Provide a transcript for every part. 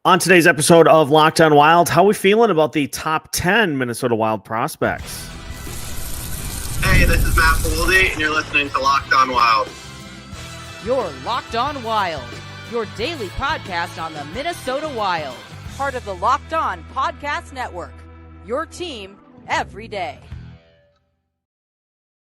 On today's episode of Locked On Wild, how are we feeling about the top 10 Minnesota Wild prospects? Hey, this is Matt Boldy, and you're listening to Locked On Wild. You're Locked On Wild, your daily podcast on the Minnesota Wild. Part of the Locked On Podcast Network, your team every day.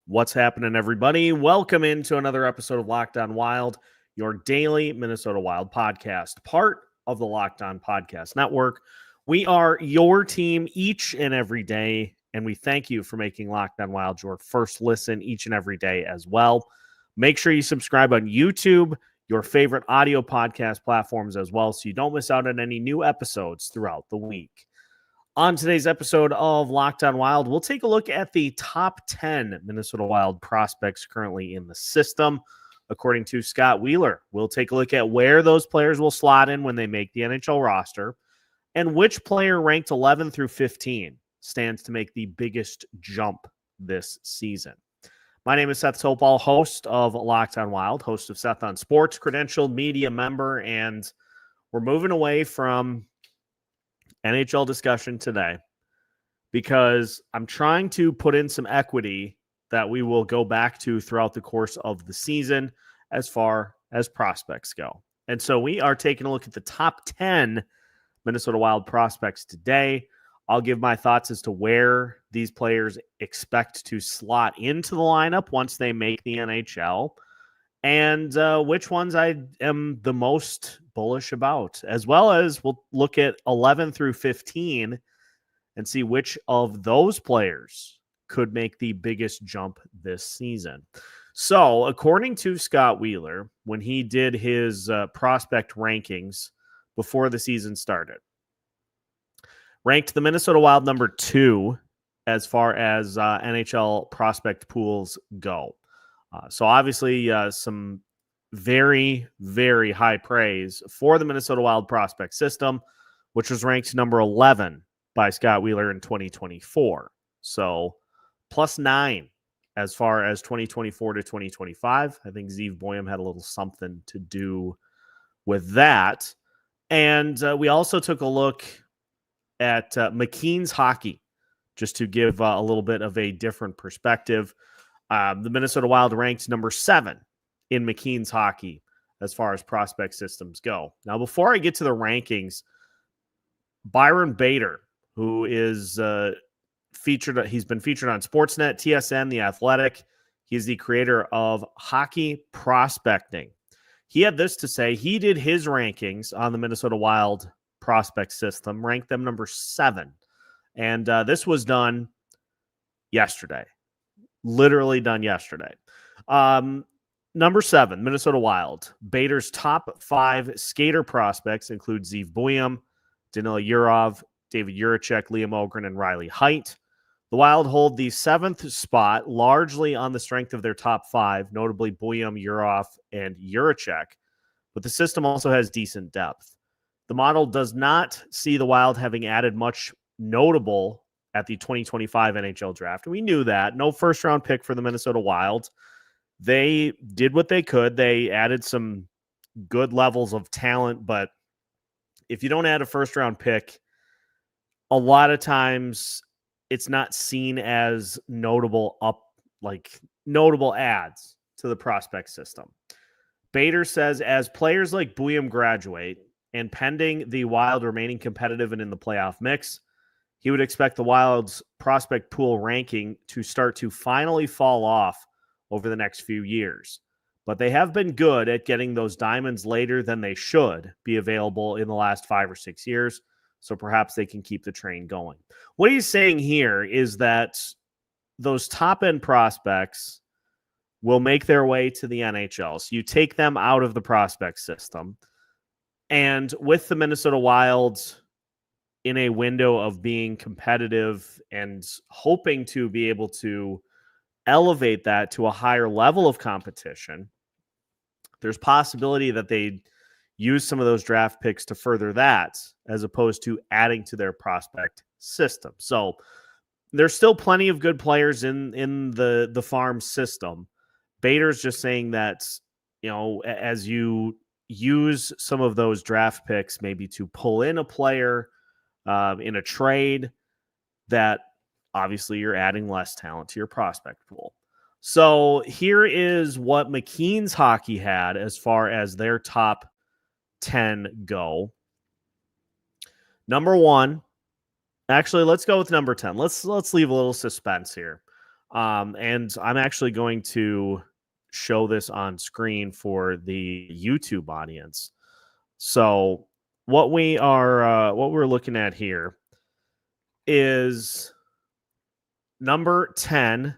What's happening, everybody? Welcome into another episode of Locked On Wild, your daily Minnesota Wild podcast, part of the Locked On Podcast Network. We are your team each and every day, and we thank you for making Locked On Wild your first listen each and every day as well. Make sure you subscribe on YouTube, your favorite audio podcast platforms as well, so you don't miss out on any new episodes throughout the week. On today's episode of Locked On Wild, we'll take a look at the top 10 Minnesota Wild prospects currently in the system. According to Scott Wheeler, we'll take a look at where those players will slot in when they make the NHL roster and which player ranked 11 through 15 stands to make the biggest jump this season. My name is Seth Toupal, host of Locked On Wild, host of Seth on Sports, credentialed media member, and we're moving away from NHL discussion today because I'm trying to put in some equity that we will go back to throughout the course of the season as far as prospects go. And so we are taking a look at the top 10 Minnesota Wild prospects today. I'll give my thoughts as to where these players expect to slot into the lineup once they make the NHL and which ones I am the most bullish about, as well as we'll look at 11 through 15 and see which of those players could make the biggest jump this season. So, according to Scott Wheeler, when he did his prospect rankings before the season started, ranked the Minnesota Wild number 2 as far as NHL prospect pools go. So, obviously, some very, very high praise for the Minnesota Wild prospect system, which was ranked number 11 by Scott Wheeler in 2024. So, +9 as far as 2024 to 2025. I think Zeev Buium had a little something to do with that. And we also took a look at McKeen's hockey, just to give a little bit of a different perspective. The Minnesota Wild ranked number 7 in McKeen's hockey as far as prospect systems go. Now, before I get to the rankings, Byron Bader, who is he's been featured on Sportsnet, TSN, The Athletic. He's the creator of Hockey Prospecting. He had this to say. He did his rankings on the Minnesota Wild prospect system, ranked them number 7. And this was done yesterday, literally done yesterday. Number 7, Minnesota Wild. Bader's top 5 skater prospects include Zeev Buium, Danila Yurov, David Jiricek, Liam Ohgren, and Riley Haight. The Wild hold the 7th spot, largely on the strength of their top 5, notably Buium, Yurov, and Jiricek. But the system also has decent depth. The model does not see the Wild having added much notable at the 2025 NHL draft. We knew that. No first-round pick for the Minnesota Wild. They did what they could. They added some good levels of talent, but if you don't add a first-round pick, a lot of times it's not seen as notable adds to the prospect system. Bader says as players like Buium graduate and pending the Wild remaining competitive and in the playoff mix, he would expect the Wild's prospect pool ranking to start to finally fall off over the next few years. But they have been good at getting those diamonds later than they should be available in the last 5 or 6 years. So perhaps they can keep the train going. What he's saying here is that those top-end prospects will make their way to the NHL. So you take them out of the prospect system. And with the Minnesota Wild in a window of being competitive and hoping to be able to elevate that to a higher level of competition, there's possibility that they use some of those draft picks to further that as opposed to adding to their prospect system. So there's still plenty of good players in the farm system. Bader's just saying that, you know, as you use some of those draft picks maybe to pull in a player in a trade that obviously you're adding less talent to your prospect pool. So here is what McKeen's hockey had as far as their top 10 go. Number 1, actually, let's go with number 10. Let's leave a little suspense here. And I'm actually going to show this on screen for the YouTube audience. So what we're looking at here is number 10,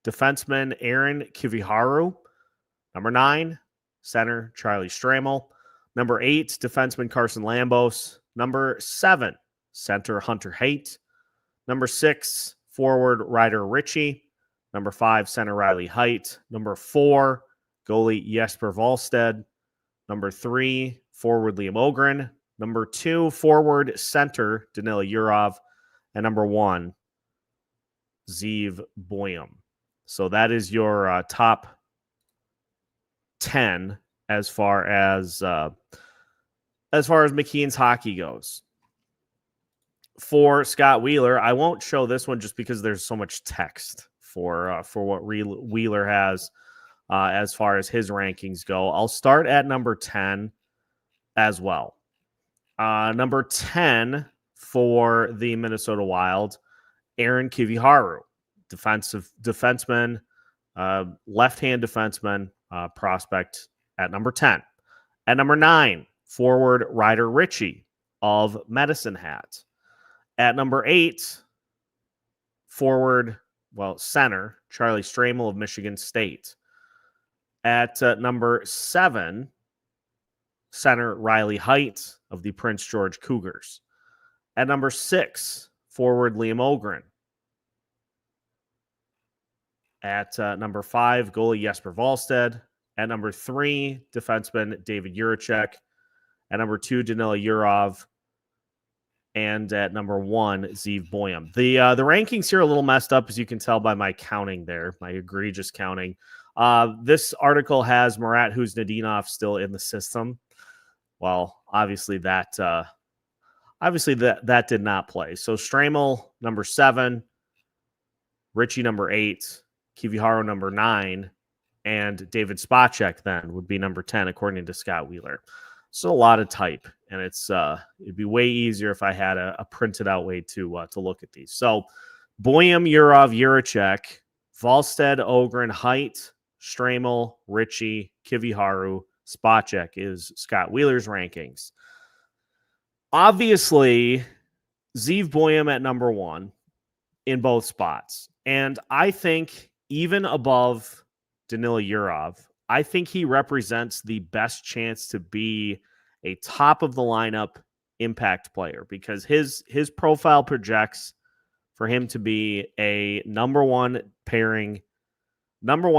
defenseman Aaron Kiviharu. Number 9, center Charlie Stramel. Number 8, defenseman Carson Lambos. Number 7, center Hunter Haight. Number 6, forward Ryder Ritchie. Number 5, center Riley Haight. Number 4, goalie Jesper Wallstedt. Number 3, forward Liam Ohgren. Number 2, forward center Danila Yurov. And number 1, Zeev Buium. So that is your top 10 as far as McKeen's hockey goes. For Scott Wheeler, I won't show this one just because there's so much text for what Wheeler has as far as his rankings go. I'll start at number 10 as well. Number 10 for the Minnesota Wild, Aaron Kiviharu, defenseman, left-hand defenseman prospect at number 10. At number 9, forward Ryder Ritchie of Medicine Hat. At number 8, center Charlie Stramel of Michigan State. At number 7, center Riley Haight of the Prince George Cougars. At number 6, forward Liam Ohgren. At number 5, goalie Jesper Wallstedt. At number 3, defenseman David Jiricek. At number 2, Danila Yurov. And at number 1, Zeev Buium. The rankings here are a little messed up, as you can tell by my counting there, my egregious counting. This article has Marat Huznadinov still in the system. Well, obviously that did not play. So Stramel, number 7, Ritchie, number 8, Kiviharu, number 9, and David Spacek then would be number 10, according to Scott Wheeler. So a lot of type, and it'd be way easier if I had a printed out way to look at these. So Buium, Yurov, Jiricek, Wallstedt, Ohgren, Haight, Stramel, Ritchie, Kiviharu, Spacek is Scott Wheeler's rankings. Obviously, Zeev Buium at number 1 in both spots. And I think even above Danila Yurov, I think he represents the best chance to be a top of the lineup impact player, because his profile projects for him to be a number one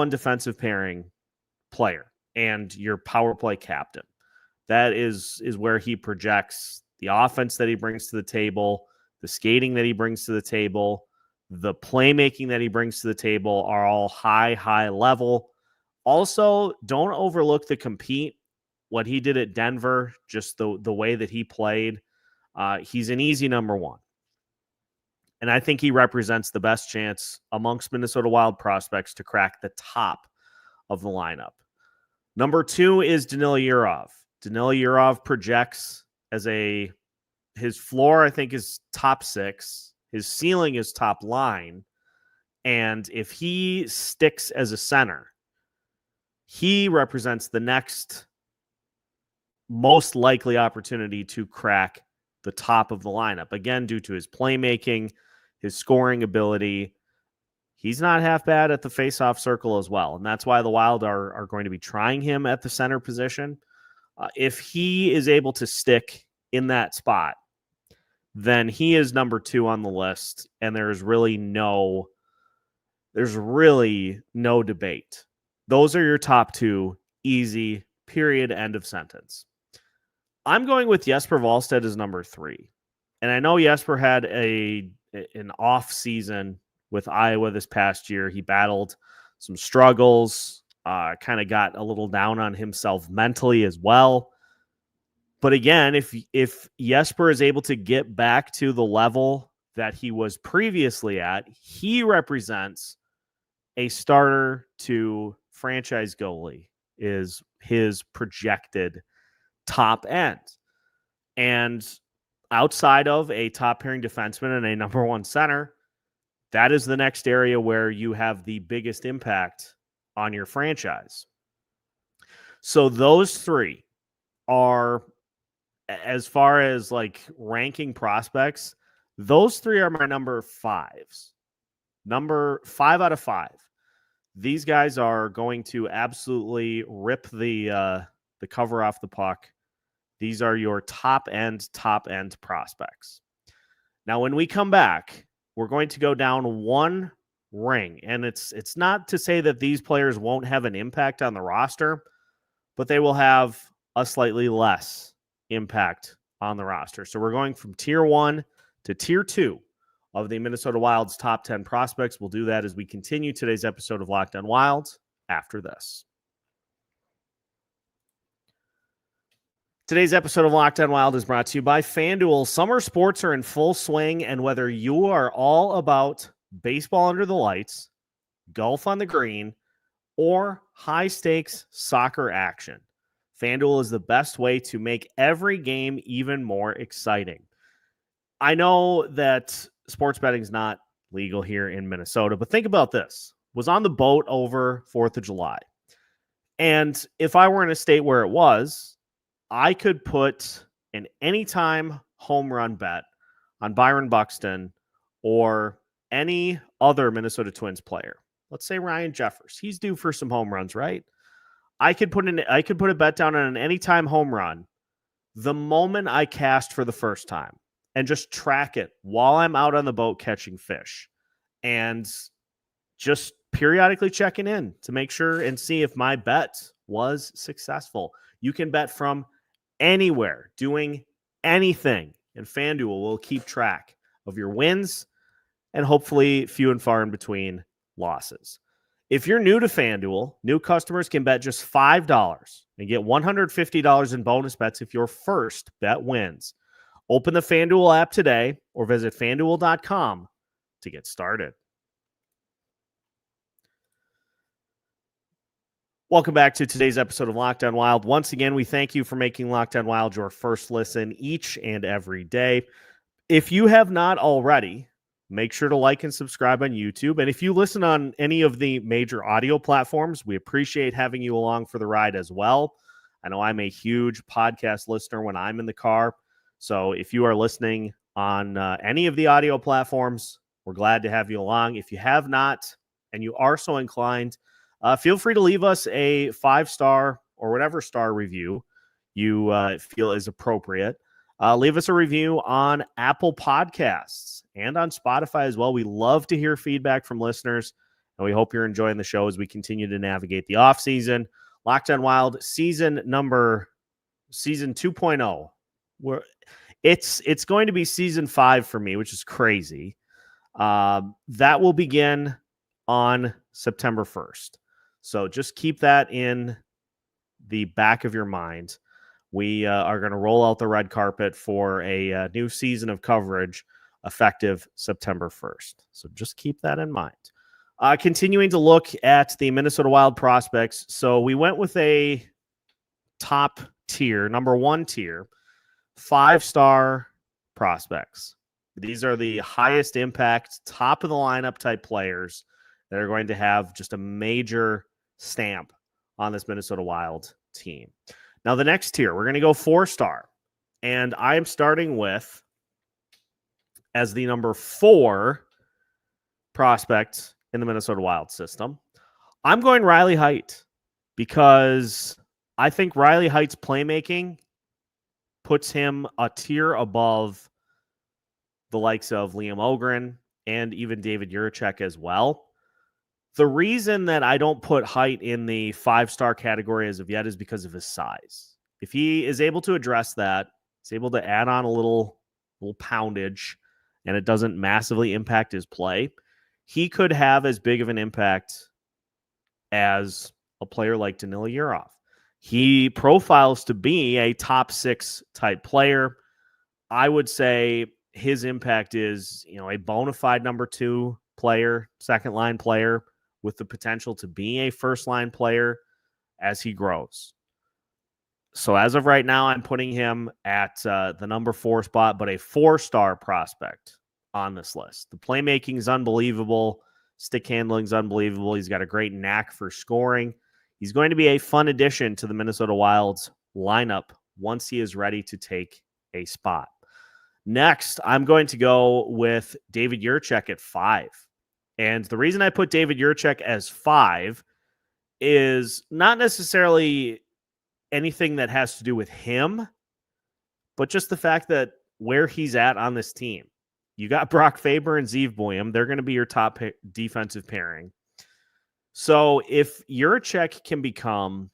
defensive pairing player and your power play captain. That is where he projects the offense that he brings to the table, the skating that he brings to the table, the playmaking that he brings to the table are all high level. Also, don't overlook the compete. What he did at Denver, just the way that he played, he's an easy number 1. And I think he represents the best chance amongst Minnesota Wild prospects to crack the top of the lineup. Number 2 is Danila Yurov. Danila Yurov projects as his floor, I think, is top 6. His ceiling is top line. And if he sticks as a center, he represents the next most likely opportunity to crack the top of the lineup. Again, due to his playmaking, his scoring ability. He's not half bad at the faceoff circle as well. And that's why the Wild are going to be trying him at the center position. If he is able to stick in that spot, then he is number 2 on the list. And there's really no debate. Those are your top 2, easy, period, end of sentence. I'm going with Jesper Wallstedt as number 3. And I know Jesper had an off season with Iowa this past year. He battled some struggles. kind of got a little down on himself mentally as well. But again, if Jesper is able to get back to the level that he was previously at, he represents a starter to franchise goalie, is his projected top end. And outside of a top pairing defenseman and a number one center, that is the next area where you have the biggest impact on your franchise. So those three are, as far as like ranking prospects, those three are my number fives. Number 5 out of 5. These guys are going to absolutely rip the cover off the puck. These are your top end prospects. Now, when we come back, we're going to go down one ring, and it's not to say that these players won't have an impact on the roster, but they will have a slightly less impact on the roster. So we're going from tier 1 to tier 2 of the Minnesota Wild's top 10 prospects. We'll do that as we continue today's episode of Locked On Wild after this. Today's episode of Locked On Wild is brought to you by FanDuel. Summer sports are in full swing, and whether you are all about baseball under the lights, golf on the green, or high-stakes soccer action, FanDuel is the best way to make every game even more exciting. I know that sports betting is not legal here in Minnesota, but think about this. Was on the boat over 4th of July. And if I were in a state where it was, I could put an anytime home run bet on Byron Buxton or any other Minnesota Twins player. Let's say Ryan Jeffers. He's due for some home runs, right? I could put a bet down on an anytime home run the moment I cast for the first time and just track it while I'm out on the boat catching fish and just periodically checking in to make sure and see if my bet was successful. You can bet from anywhere, doing anything, and FanDuel will keep track of your wins and hopefully few and far in between losses. If you're new to FanDuel, new customers can bet just $5 and get $150 in bonus bets if your first bet wins. Open the FanDuel app today or visit FanDuel.com to get started. Welcome back to today's episode of Locked On Wild. Once again, we thank you for making Locked On Wild your first listen each and every day. If you have not already, make sure to like and subscribe on YouTube. And if you listen on any of the major audio platforms, we appreciate having you along for the ride as well. I know I'm a huge podcast listener when I'm in the car. So if you are listening on any of the audio platforms, we're glad to have you along. If you have not, and you are so inclined, feel free to leave us a 5-star or whatever star review you feel is appropriate. Leave us a review on Apple Podcasts and on Spotify as well. We love to hear feedback from listeners, and we hope you're enjoying the show as we continue to navigate the offseason. Locked On Wild season 2.0. It's going to be season 5 for me, which is crazy. That will begin on September 1st. So just keep that in the back of your mind. We are going to roll out the red carpet for a new season of coverage effective September 1st. So just keep that in mind. Continuing to look at the Minnesota Wild prospects. So we went with a top tier, number 1 tier, 5-star prospects. These are the highest impact, top of the lineup type players that are going to have just a major stamp on this Minnesota Wild team. Now, the next tier, we're going to go 4-star. And I am starting with, as the number 4 prospect in the Minnesota Wild system, I'm going Riley Haight, because I think Riley Haight's playmaking puts him a tier above the likes of Liam Ohgren and even David Jiricek as well. The reason that I don't put Haight in the 5-star category as of yet is because of his size. If he is able to address that, he's able to add on a little poundage, and it doesn't massively impact his play, he could have as big of an impact as a player like Danila Yurov. He profiles to be a top 6 type player. I would say his impact is, a bona fide number 2 player, second line player with the potential to be a first line player as he grows. So as of right now, I'm putting him at the number 4 spot, but a 4-star prospect on this list. The playmaking is unbelievable. Stick handling is unbelievable. He's got a great knack for scoring. He's going to be a fun addition to the Minnesota Wild's lineup once he is ready to take a spot. Next, I'm going to go with David Jiricek at 5. And the reason I put David Jiricek as 5 is not necessarily anything that has to do with him, but just the fact that where he's at on this team. You got Brock Faber and Zeev Buium. They're going to be your top defensive pairing. So if Jiricek can become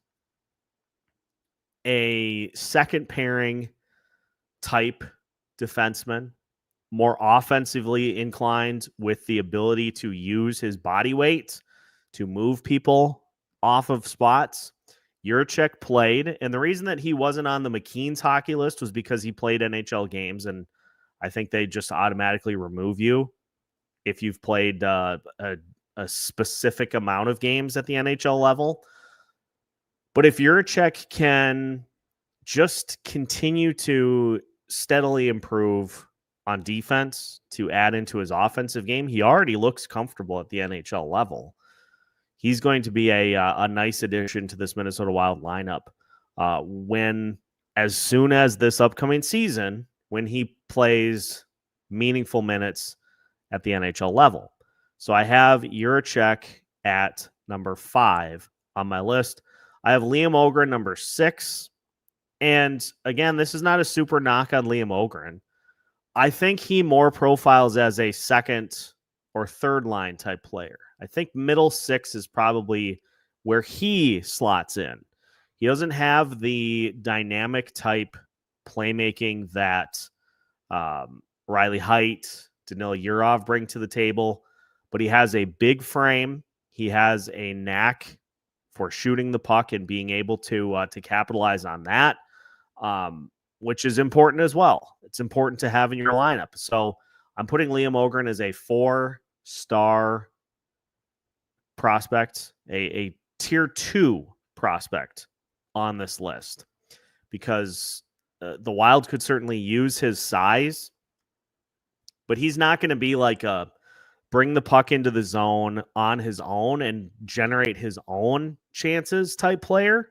a second pairing type defenseman, more offensively inclined with the ability to use his body weight to move people off of spots, Jiricek played. And the reason that he wasn't on the McKeen's hockey list was because he played NHL games, and I think they just automatically remove you if you've played a specific amount of games at the NHL level. But if Jiricek can just continue to steadily improve on defense to add into his offensive game, he already looks comfortable at the NHL level. He's going to be a nice addition to this Minnesota Wild lineup as soon as this upcoming season, when he plays meaningful minutes at the NHL level. So I have Jiricek at number 5 on my list. I have Liam Ohgren number 6. And again, this is not a super knock on Liam Ohgren. I think he more profiles as a second or third line type player. I think middle 6 is probably where he slots in. He doesn't have the dynamic type playmaking that Riley Haight, Danila Yurov bring to the table, but he has a big frame. He has a knack for shooting the puck and being able to capitalize on that, which is important as well. It's important to have in your lineup. So I'm putting Liam Ohgren as a 4-star prospect, a tier 2 prospect on this list, because the Wild could certainly use his size, but he's not going to be like a bring the puck into the zone on his own and generate his own chances type player.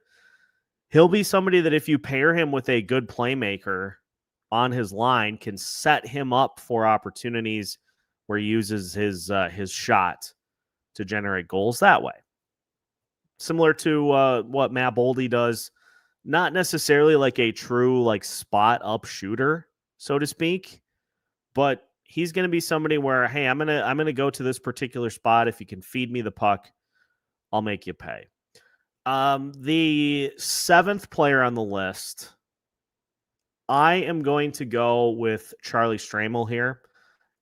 He'll be somebody that if you pair him with a good playmaker on his line, can set him up for opportunities where he uses his shot to generate goals that way. Similar to what Matt Boldy does, not necessarily like a true like spot up shooter, so to speak, but he's going to be somebody where, hey, I'm gonna go to this particular spot. If you can feed me the puck, I'll make you pay. The 7th player on the list, I am going to go with Charlie Stramel here,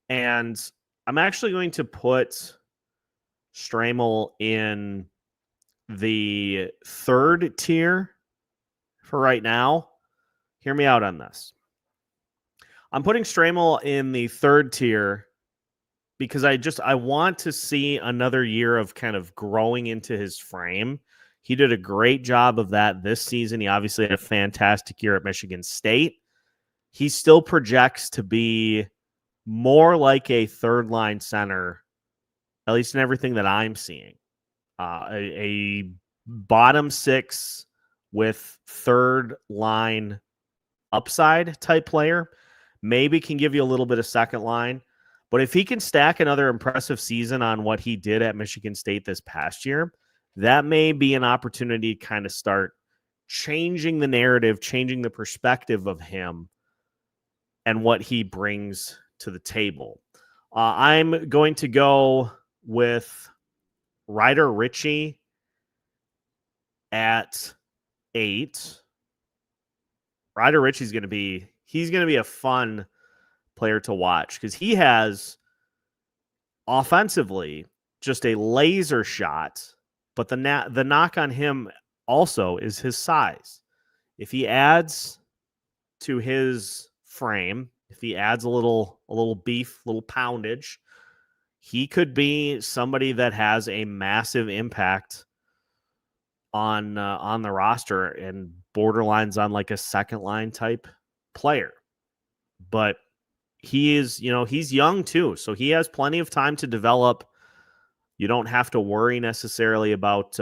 and I'm actually going to put Stramel in the 3rd tier for right now. Hear me out on this. I'm putting Stramel in the 3rd tier because I want to see another year of kind of growing into his frame. He did a great job of that this season. He obviously had a fantastic year at Michigan State. He still projects to be more like a third-line center, at least in everything that I'm seeing. A bottom 6 with third-line upside type player. Maybe can give you a little bit of second line. But if he can stack another impressive season on what he did at Michigan State this past year, that may be an opportunity to kind of start changing the narrative, changing the perspective of him and what he brings to the table. I'm going to go with Ryder Ritchie at 8. Ryder Ritchie's going to be a fun player to watch because he has offensively just a laser shot, But the knock on him also is his size. If he adds to his frame, if he adds a little beef, little poundage, he could be somebody that has a massive impact on the roster and borderlines on like a second line type player. But he is, he's young too, so he has plenty of time to develop. You don't have to worry necessarily about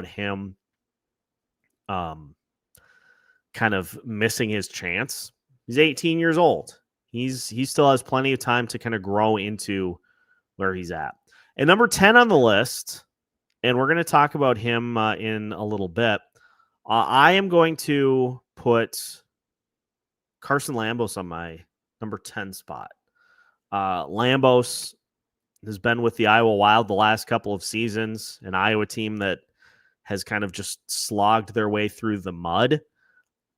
him kind of missing his chance. He's 18 years old. He still has plenty of time to kind of grow into where he's at. And number 10 on the list, and we're going to talk about him in a little bit. I am going to put Carson Lambos on my number 10 spot. Lambos has been with the Iowa Wild the last couple of seasons, an Iowa team that has kind of just slogged their way through the mud.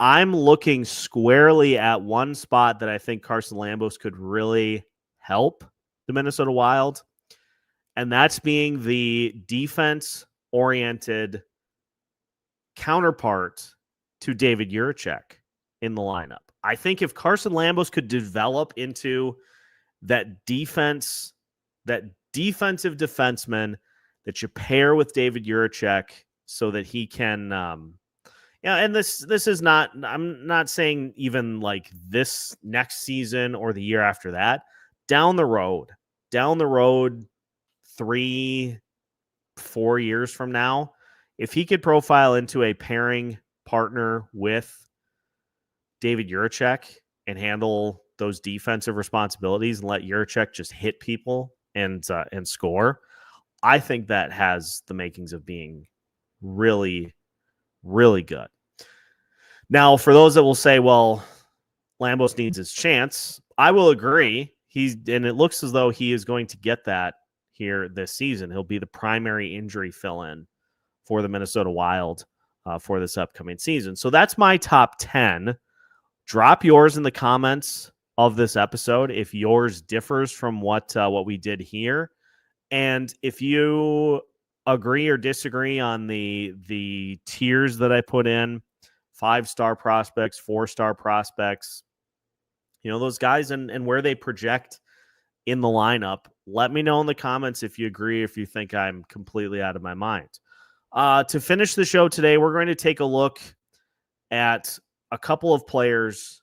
I'm looking squarely at one spot that I think Carson Lambos could really help the Minnesota Wild, and that's being the defense-oriented counterpart to David Jiricek in the lineup. I think if Carson Lambos could develop into that defensive defenseman that you pair with David Jiricek so that he can, and this is not, I'm not saying even like this next season or the year after that, down the road, 3-4 years from now, if he could profile into a pairing partner with David Jiricek and handle those defensive responsibilities and let Jiricek just hit people and score, I think that has the makings of being really, really good. Now, for those that will say, well, Lambos needs his chance, I will agree. And it looks as though he is going to get that here this season. He'll be the primary injury fill-in for the Minnesota Wild for this upcoming season. So that's my top 10. Drop yours in the comments of this episode if yours differs from what we did here. And if you agree or disagree on the tiers that I put in, 5-star prospects, 4-star prospects, those guys and where they project in the lineup, let me know in the comments if you agree, if you think I'm completely out of my mind. To finish the show today, we're going to take a look at a couple of players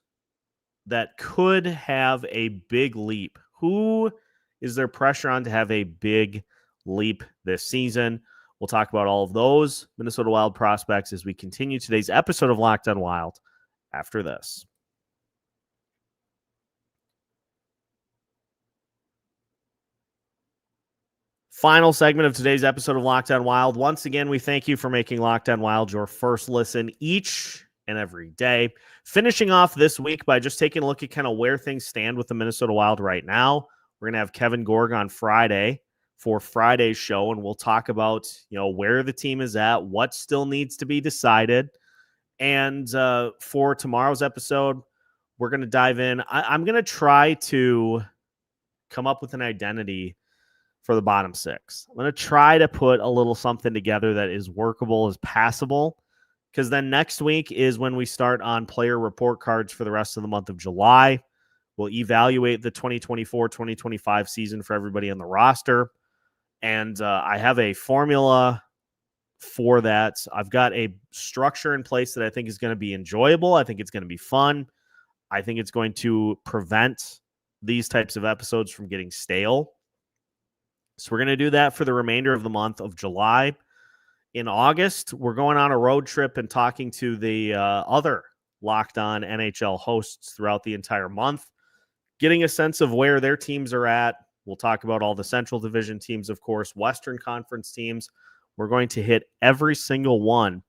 that could have a big leap. Who is there pressure on to have a big leap this season? We'll talk about all of those Minnesota Wild prospects as we continue today's episode of Locked on Wild after this. Final segment of today's episode of Locked on Wild. Once again, we thank you for making Locked on Wild your first listen each and every day. Finishing off this week by just taking a look at kind of where things stand with the Minnesota Wild right now. We're going to have Kevin Gorg on Friday for Friday's show, and we'll talk about, where the team is at, what still needs to be decided. And for tomorrow's episode, we're going to dive in. I'm going to try to come up with an identity for the bottom six. I'm going to try to put a little something together that is workable, is passable, because then next week is when we start on player report cards for the rest of the month of July. We'll evaluate the 2024-2025 season for everybody on the roster. And I have a formula for that. I've got a structure in place that I think is going to be enjoyable. I think it's going to be fun. I think it's going to prevent these types of episodes from getting stale. So we're going to do that for the remainder of the month of July. In August, we're going on a road trip and talking to the other Locked On NHL hosts throughout the entire month, getting a sense of where their teams are at. We'll talk about all the Central Division teams, of course, Western Conference teams. We're going to hit every single one.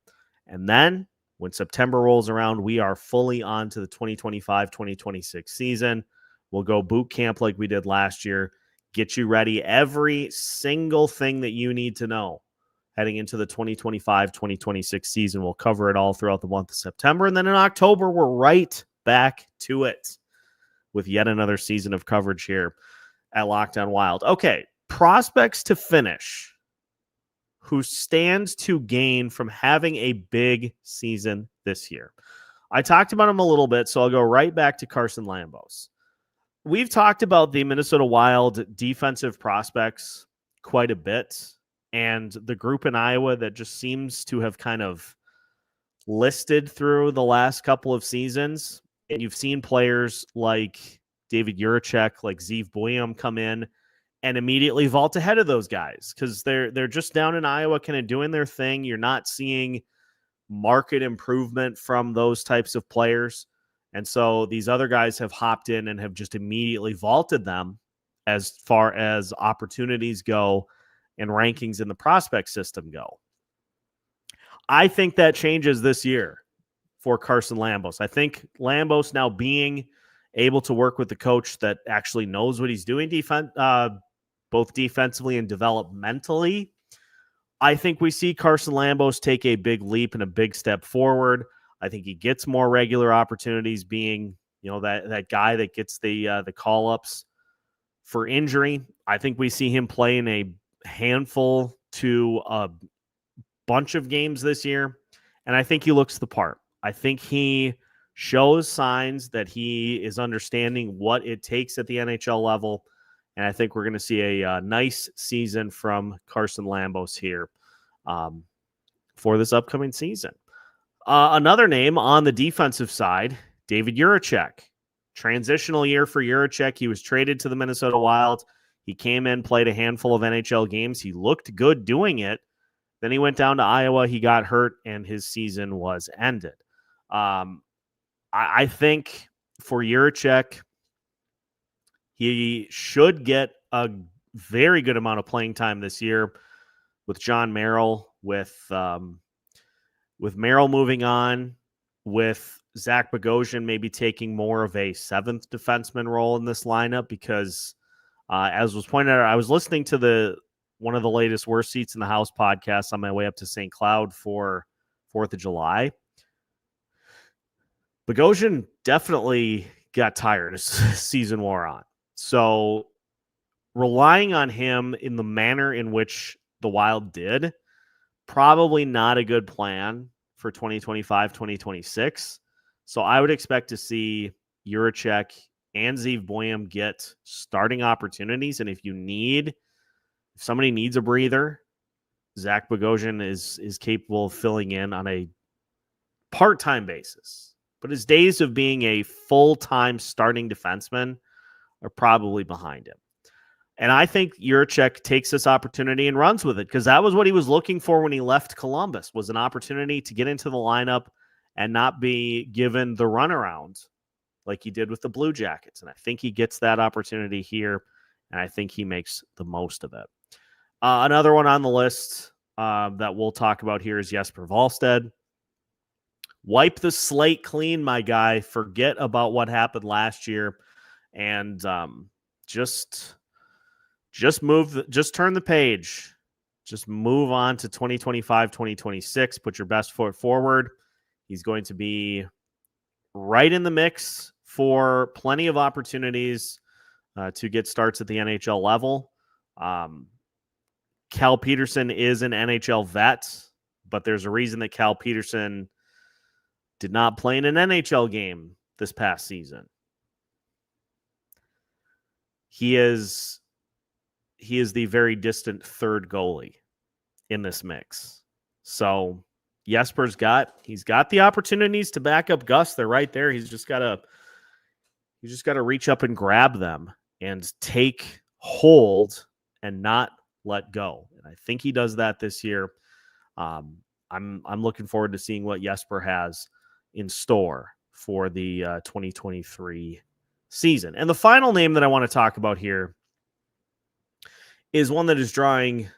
And then when September rolls around, we are fully on to the 2025-2026 season. We'll go boot camp like we did last year, get you ready. Every single thing that you need to know heading into the 2025-2026 season. We'll cover it all throughout the month of September. And then in October, we're right back to it with yet another season of coverage here at Locked on Wild. Okay, prospects to finish. who stands to gain from having a big season this year. I talked about him a little bit, so I'll go right back to Carson Lambos. We've talked about the Minnesota Wild defensive prospects quite a bit, and the group in Iowa that just seems to have kind of listed through the last couple of seasons. And you've seen players like David Jiricek, like Zeev Buium come in and immediately vault ahead of those guys because they're just down in Iowa kind of doing their thing. You're not seeing market improvement from those types of players. And so these other guys have hopped in and have just immediately vaulted them as far as opportunities go and rankings in the prospect system go. I think that changes this year for Carson Lambos. I think Lambos now being able to work with the coach that actually knows what he's doing both defensively and developmentally, I think we see Carson Lambos take a big leap and a big step forward. I think he gets more regular opportunities being, that guy that gets the call-ups for injury. I think we see him play in a handful to a bunch of games this year, and I think he looks the part. I think he shows signs that he is understanding what it takes at the NHL level, and I think we're going to see a nice season from Carson Lambos here for this upcoming season. Another name on the defensive side, David Jiricek. Transitional year for Jiricek. He was traded to the Minnesota Wild. He came in, played a handful of NHL games. He looked good doing it. Then he went down to Iowa. He got hurt, and his season was ended. I think for Jiricek, he should get a very good amount of playing time this year with John Merrill, with Merrill moving on, with Zach Bogosian maybe taking more of a seventh defenseman role in this lineup because, as was pointed out, I was listening to one of the latest Worst Seats in the House podcasts on my way up to St. Cloud for 4th of July. Bogosian definitely got tired as season wore on. So relying on him in the manner in which the Wild did, probably not a good plan for 2025, 2026. So I would expect to see Jiricek and Zeev Buium get starting opportunities. And if somebody needs a breather, Zach Bogosian is capable of filling in on a part-time basis. But his days of being a full-time starting defenseman are probably behind him. And I think Jiricek takes this opportunity and runs with it because that was what he was looking for when he left Columbus, was an opportunity to get into the lineup and not be given the runaround like he did with the Blue Jackets. And I think he gets that opportunity here, and I think he makes the most of it. Another one on the list that we'll talk about here is Jesper Wallstedt. Wipe the slate clean, my guy. Forget about what happened last year, and just turn the page. Just move on to 2025, 2026. Put your best foot forward. He's going to be right in the mix for plenty of opportunities to get starts at the NHL level. Cal Peterson is an NHL vet, but there's a reason that Cal Peterson did not play in an NHL game this past season. He is the very distant third goalie in this mix. So Jesper's got the opportunities to back up Gus. They're right there. He's just got to reach up and grab them and take hold and not let go. And I think he does that this year. I'm looking forward to seeing what Jesper has in store for the 2023 season. And the final name that I want to talk about here is one that is drawing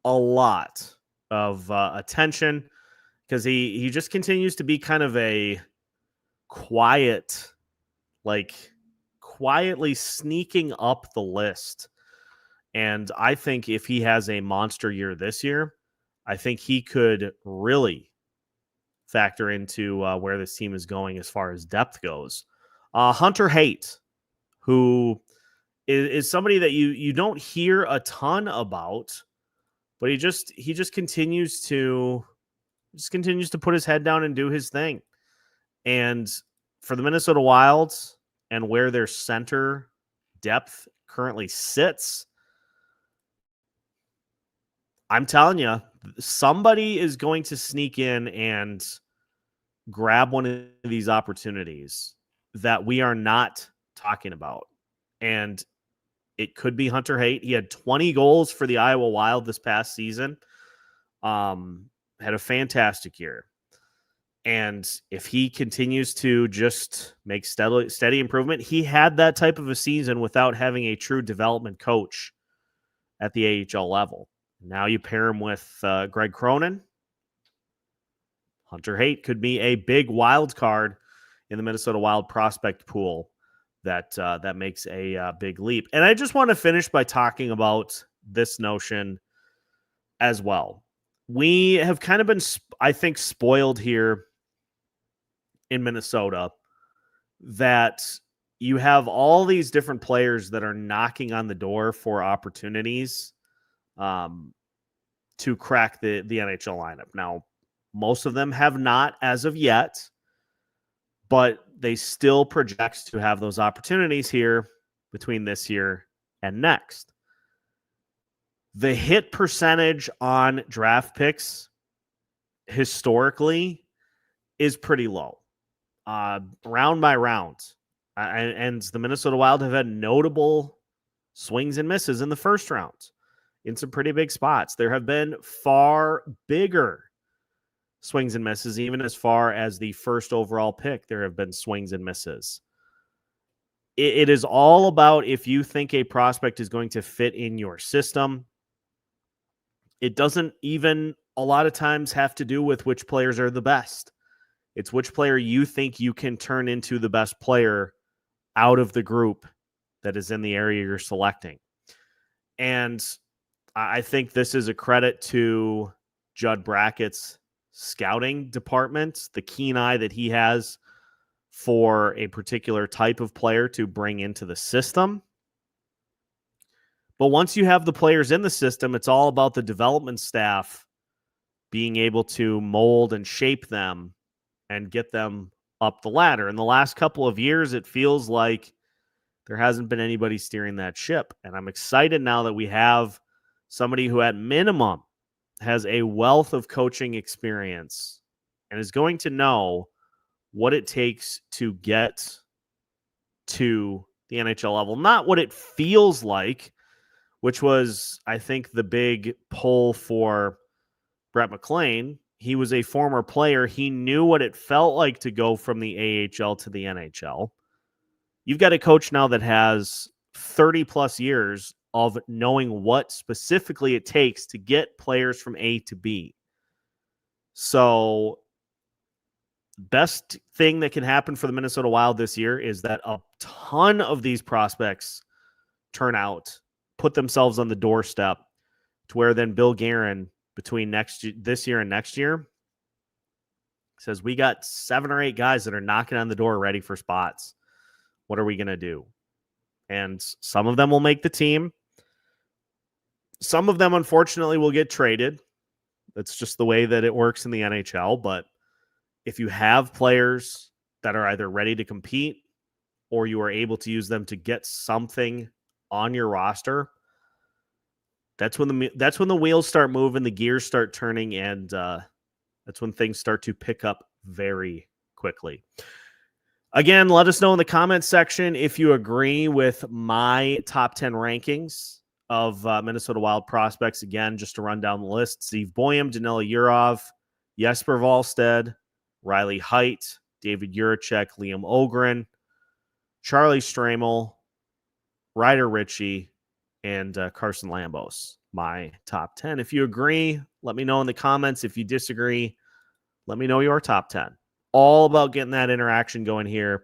a lot of attention because he just continues to be kind of a quietly sneaking up the list. And I think if he has a monster year this year, I think he could really factor into where this team is going as far as depth goes. Hunter Haight, who is somebody that you don't hear a ton about, but he just continues to put his head down and do his thing. And for the Minnesota Wild and where their center depth currently sits, I'm telling you, somebody is going to sneak in and grab one of these opportunities that we are not talking about. And it could be Hunter Haight. He had 20 goals for the Iowa Wild this past season. Had a fantastic year. And if he continues to just make steady improvement, he had that type of a season without having a true development coach at the AHL level. Now you pair him with Greg Cronin. Hunter Haight could be a big wild card in the Minnesota Wild prospect pool that makes a big leap. And I just want to finish by talking about this notion as well. We have kind of been, I think, spoiled here in Minnesota that you have all these different players that are knocking on the door for opportunities to crack the NHL lineup. Now, most of them have not as of yet, but they still project to have those opportunities here between this year and next. The hit percentage on draft picks historically is pretty low, round by round. And the Minnesota Wild have had notable swings and misses in the first round in some pretty big spots. There have been far bigger swings and misses, even as far as the first overall pick. There have been swings and misses. It is all about if you think a prospect is going to fit in your system. It doesn't even a lot of times have to do with which players are the best. It's which player you think you can turn into the best player out of the group that is in the area you're selecting. And I think this is a credit to Judd Brackett's scouting department, the keen eye that he has for a particular type of player to bring into the system. But once you have the players in the system, it's all about the development staff being able to mold and shape them and get them up the ladder. In the last couple of years, it feels like there hasn't been anybody steering that ship. And I'm excited now that we have somebody who at minimum has a wealth of coaching experience and is going to know what it takes to get to the NHL level. Not what it feels like, which was, I think, the big pull for Brett McLean. He was a former player. He knew what it felt like to go from the AHL to the NHL. You've got a coach now that has 30 plus years of knowing what specifically it takes to get players from A to B. So best thing that can happen for the Minnesota Wild this year is that a ton of these prospects turn out, put themselves on the doorstep to where then Bill Guerin between this year and next year says, we got 7 or 8 guys that are knocking on the door ready for spots. What are we going to do? And some of them will make the team. Some of them, unfortunately, will get traded. That's just the way that it works in the NHL. But if you have players that are either ready to compete or you are able to use them to get something on your roster, that's when the wheels start moving, the gears start turning, and that's when things start to pick up very quickly. Again, let us know in the comments section if you agree with my top 10 rankings of Minnesota Wild prospects. Again, just to run down the list: Zeev, Buium, Danila, Yurov, Jesper Wallstedt, Riley Haight, David Juracek, Liam Ohgren, Charlie Stramel, Ryder Ritchie, and Carson Lambos. My top 10. If you agree, let me know in the comments. If you disagree, let me know your top 10. All about getting that interaction going here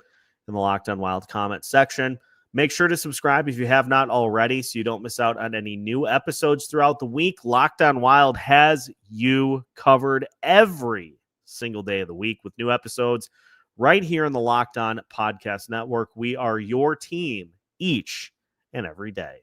in the Locked On Wild comment section. Make sure to subscribe if you have not already so you don't miss out on any new episodes throughout the week. Locked On Wild has you covered every single day of the week with new episodes right here in the Locked On Podcast Network. We are your team each and every day.